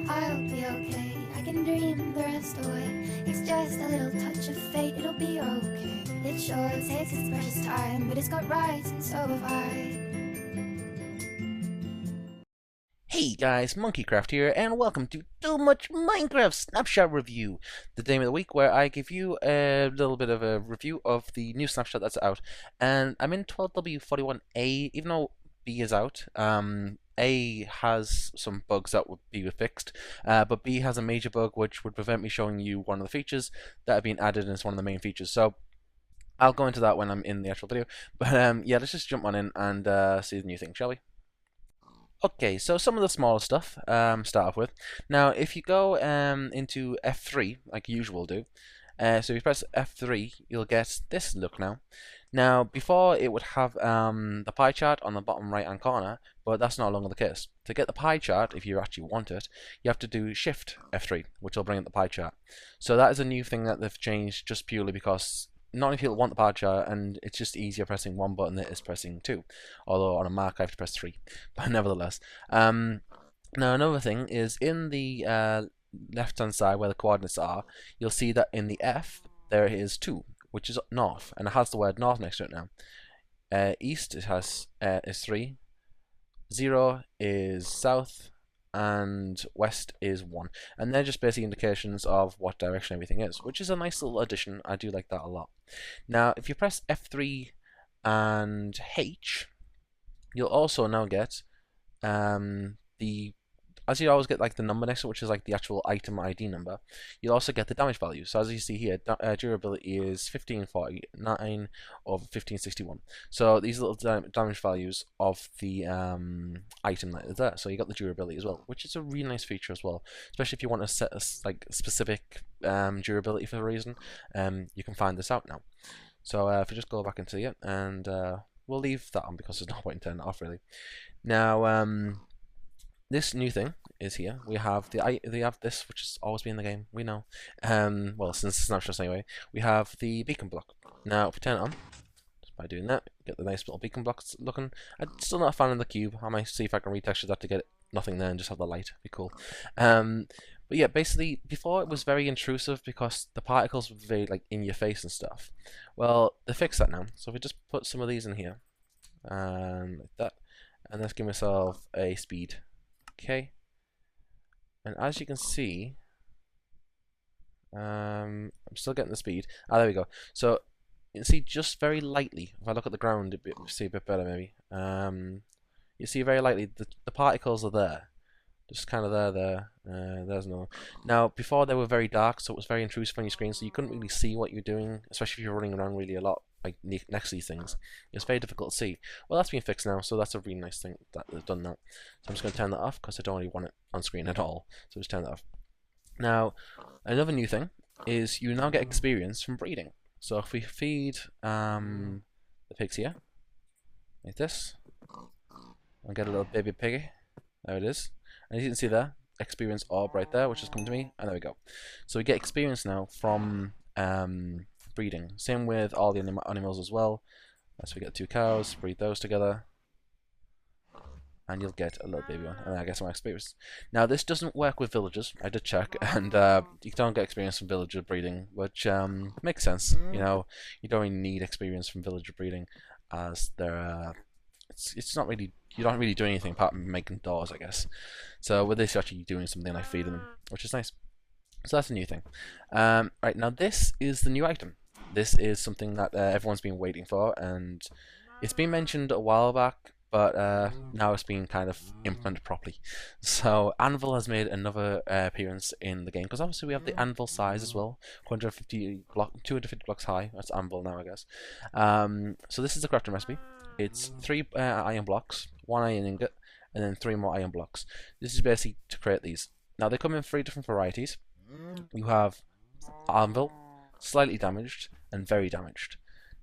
I'll be okay. I can dream the rest away. It's just a little touch of fate. It'll be okay. It sure takes its precious time, but it's got rights and so have I. Hey guys, Monkeycraft here, and welcome to Too Much Minecraft Snapshot Review, the day of the week where I give you a little bit of a review of the new snapshot that's out. And I'm in 12W41A, even though B is out. A has some bugs that would be fixed, but B has a major bug which would prevent me showing you one of the features that have been added as one of the main features. So I'll go into that when I'm in the actual video. But yeah, let's just jump on in and see the new thing, shall we? Okay, so some of the smaller stuff, start off with. Now, if you go into F3, like usual do, so if you press F3, you'll get this look now. Now, before it would have the pie chart on the bottom right-hand corner, but that's no longer the case. To get the pie chart, if you actually want it, you have to do Shift F3, which will bring up the pie chart. So that is a new thing that they've changed just purely because not many people want the pie chart, and it's just easier pressing one button than it is pressing two. Although on a Mac I have to press three, but nevertheless. Now another thing is in the left-hand side where the coordinates are, you'll see that in the F there is 2, which is north, and it has the word north next to it now. East it has is 3, 0 is south, and west is 1, and they're just basic indications of what direction everything is, which is a nice little addition. I do like that a lot. Now if you press F3 and H, you'll also now get the, as you always get like the number next to it, which is like the actual item ID number, you'll also get the damage value. So as you see here, durability is 1549 over 1561. So these little damage values of the item that is there. So you got the durability as well, which is a really nice feature as well, especially if you want to set a like specific durability for a reason. You can find this out now. So if we just go back into it, and we'll leave that on because there's no point in turning it off really. Now this new thing is here. We have this, which has always been in the game. We know. Well, since snapshots anyway, we have the beacon block. Now, if we turn it on, just by doing that, get the nice little beacon blocks looking. I'm still not a fan of the cube. I might see if I can retexture that to get nothing there and just have the light. Be cool. But yeah, basically, before it was very intrusive because the particles were very like in your face and stuff. Well, they fixed that now. So if we just put some of these in here, like that, and let's give myself a speed. Okay, and as you can see, I'm still getting the speed. Ah, there we go. So you can see just very lightly. If I look at the ground, you see a bit better maybe. You see very lightly the particles are there, just kind of there. There's no. Now before they were very dark, so it was very intrusive on your screen, so you couldn't really see what you're doing, especially if you're running around really a lot, like next to these things. It's very difficult to see. Well, that's been fixed now, so that's a really nice thing that they've done that. So I'm just going to turn that off because I don't really want it on screen at all. So just turn that off. Now, another new thing is you now get experience from breeding. So if we feed the pigs here, like this, and get a little baby piggy, there it is. And as you can see there, experience orb right there, which has come to me, and there we go. So we get experience now from breeding. Same with all the animals as well. So we get 2 cows, breed those together, and you'll get a little baby one, and I get some experience. Now this doesn't work with villagers. I did check, and you don't get experience from villager breeding, which makes sense. You know, you don't really need experience from villager breeding, as they're it's not really, you don't really do anything apart from making doors, I guess. So with this, you're actually doing something like feeding them, which is nice. So that's a new thing. Right, now this is the new item. This is something that everyone's been waiting for, and it's been mentioned a while back, but now it's been kind of implemented properly. So Anvil has made another appearance in the game, because obviously we have the Anvil size as well, 250 blocks high. That's Anvil now, I guess. So this is the crafting recipe. It's 3 iron blocks, 1 iron ingot, and then 3 more iron blocks. This is basically to create these. Now they come in 3 different varieties. You have Anvil, slightly damaged, and very damaged.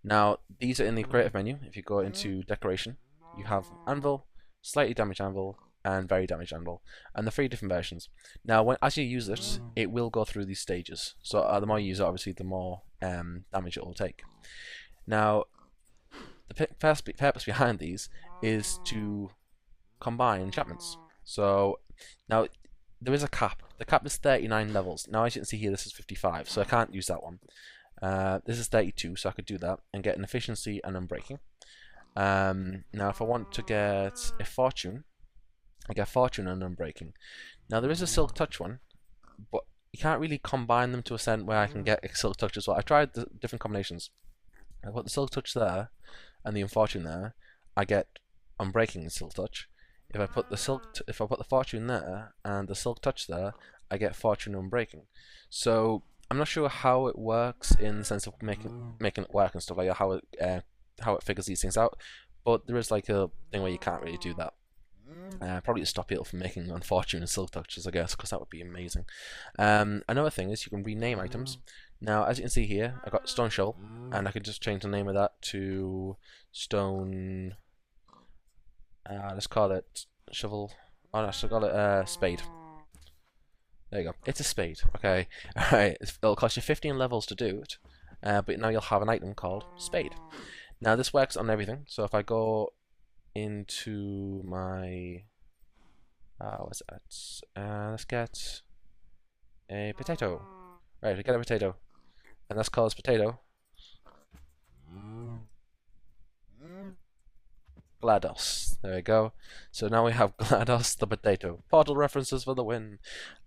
Now these are in the creative menu. If you go into decoration, you have Anvil, slightly damaged Anvil, and very damaged Anvil, and the 3 different versions. Now as you use it, it will go through these stages. So the more you use it, obviously the more damage it will take. Now the purpose behind these is to combine enchantments. So now there is a cap. The cap is 39 levels. Now, as you can see here, this is 55, so I can't use that one. This is 32, so I could do that and get an efficiency and unbreaking. Now, if I want to get a fortune, I get fortune and unbreaking. Now, there is a silk touch one, but you can't really combine them to a extent where I can get a silk touch as well. I tried the different combinations. I put the silk touch there and the unfortune there, I get unbreaking and silk touch. If I put the fortune there and the silk touch there, I get fortune unbreaking. So I'm not sure how it works in the sense of making it work and stuff like that, how it figures these things out. But there is like a thing where you can't really do that. Probably to stop people from making unfortune and silk touches, I guess, because that would be amazing. Another thing is you can rename items. Now, as you can see here, I got stone shovel, and I can just change the name of that to stone. Let's call it shovel. Oh no, let's call it spade. There you go. It's a spade. Okay. Alright. It'll cost you 15 levels to do it, but now you'll have an item called spade. Now this works on everything. So if I go into my what's that? Let's get a potato. Right, we get a potato, and let's call this potato GLaDOS. There we go. So now we have GLaDOS the potato. Portal references for the win.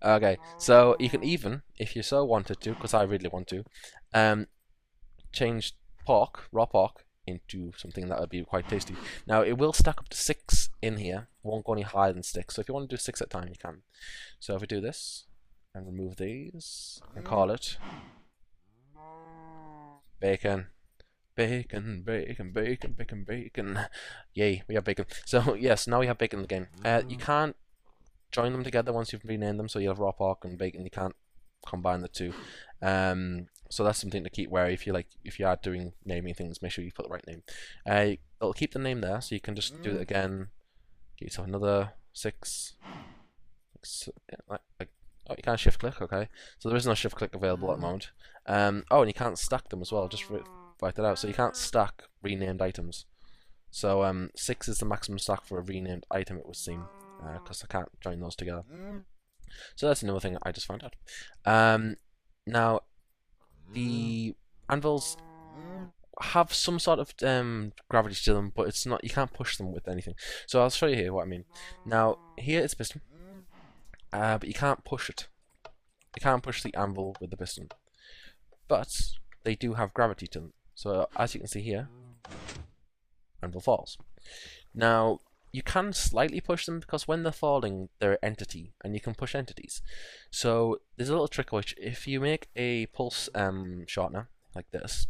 Okay, so you can even, if you so wanted to, because I really want to, change raw pork, into something that would be quite tasty. Now it will stack up to 6 in here. It won't go any higher than 6. So if you want to do 6 at a time, you can. So if we do this and remove these and call it bacon. Bacon, bacon, bacon, bacon, bacon. Yay, we have bacon. So yes, now we have bacon in the game. You can't join them together once you've renamed them. So you have raw pork and bacon. You can't combine the two. So that's something to keep wary if you are doing naming things. Make sure you put the right name. It'll keep the name there, so you can just do it again. Get yourself another 6. Oh, you can't shift click. Okay, so there is no shift click available at the moment. Oh, and you can't stack them as well. Just write that out. So you can't stack renamed items. So 6 is the maximum stack for a renamed item, it would seem, because I can't join those together. So that's another thing I just found out. Now, the anvils have some sort of gravity to them, but it's not. You can't push them with anything. So I'll show you here what I mean. Now, here it's piston, but you can't push it. You can't push the anvil with the piston, but they do have gravity to them. So as you can see here, anvil falls. Now, you can slightly push them because when they're falling, they're an entity, and you can push entities. So there's a little trick which, if you make a pulse shortener like this,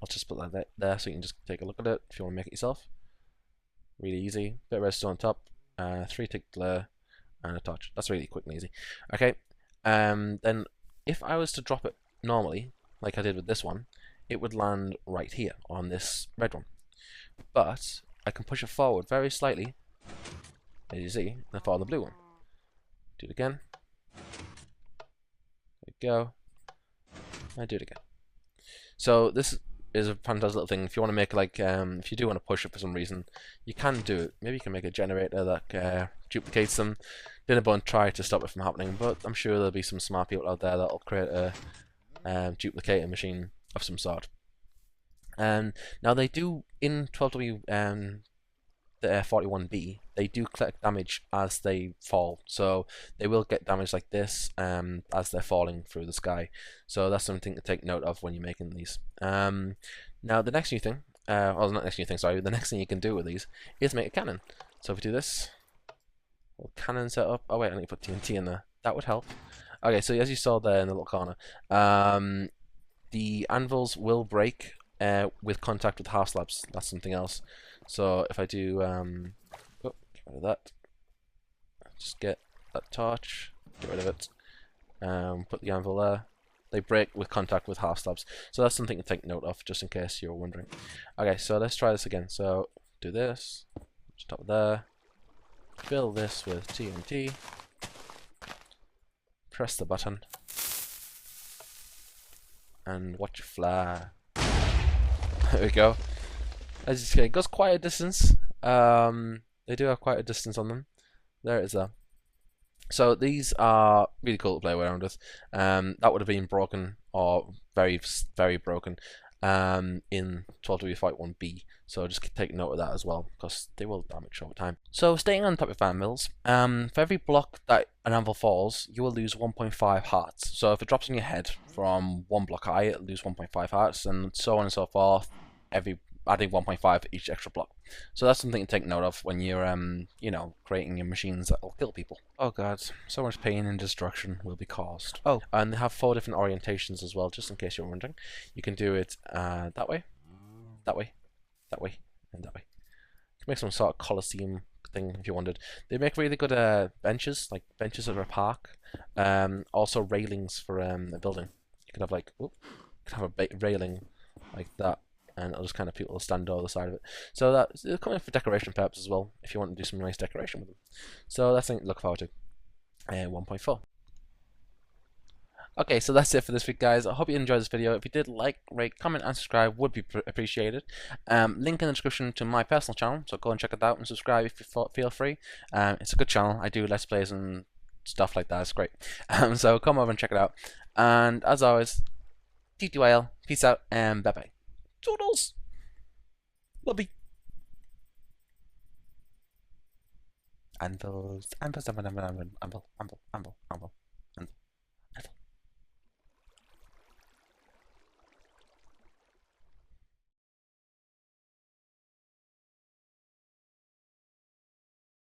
I'll just put that there so you can just take a look at it if you want to make it yourself. Really easy. Bit of redstone on top, 3 tick glare, and a torch. That's really quick and easy. Okay. Then if I was to drop it normally, like I did with this one, it would land right here on this red one. But I can push it forward very slightly, as you see, and fall on the blue one. Do it again. There we go. And do it again. So this is a fantastic little thing. If you want to make like, if you do want to push it for some reason, you can do it. Maybe you can make a generator that duplicates them. Did a bunch try to stop it from happening, but I'm sure there'll be some smart people out there that'll create a duplicator machine of some sort. Now they do in 12W the 41B, they do collect damage as they fall, so they will get damage like this as they're falling through the sky. So that's something to take note of when you're making these. Now the next new thing, well, not next new thing, sorry, the next thing you can do with these is make a cannon. So if we do this, little cannon set up. Oh wait, I need to put TNT in there. That would help. Okay, so as you saw there in the little corner, the anvils will break with contact with half slabs. That's something else. So if I do, oh, get rid of that. Just get that torch, get rid of it. Put the anvil there. They break with contact with half slabs. So that's something to take note of, just in case you're wondering. Okay, so let's try this again. So do this. Stop there. Fill this with TNT. Press the button. And watch it fly. There we go. As you see, it goes quite a distance. They do have quite a distance on them. There it is there. So these are really cool to play around with. That would have been broken or very, very broken in 12W Fight 1B. So just take note of that as well, because they will damage over time. So staying on top of anvils, for every block that an anvil falls, you will lose 1.5 hearts. So if it drops on your head from one block high, it'll lose 1.5 hearts, and so on and so forth. Adding 1.5 for each extra block. So that's something to take note of when you're, creating your machines that will kill people. Oh god, so much pain and destruction will be caused. Oh, and they have 4 different orientations as well, just in case you're wondering. You can do it that way, that way, that way, and that way. You can make some sort of coliseum thing if you wanted. They make really good benches, like benches at a park. Also railings for a building. You could have a railing like that, and it'll just kind of people will stand over the side of it. So it'll come in for decoration purposes as well, if you want to do some nice decoration with them. So that's something to look forward to. 1.4. Okay, so that's it for this week, guys. I hope you enjoyed this video. If you did, like, rate, comment, and subscribe would be appreciated. Link in the description to my personal channel, so go and check it out and subscribe if you feel free. It's a good channel. I do Let's Plays and stuff like that. It's great. So come over and check it out. And as always, TTYL, peace out, and bye-bye. Toodles! Lobby. Anvils, anvils, anvil, anvil, anvil, anvil, anvil, anvil, anvil.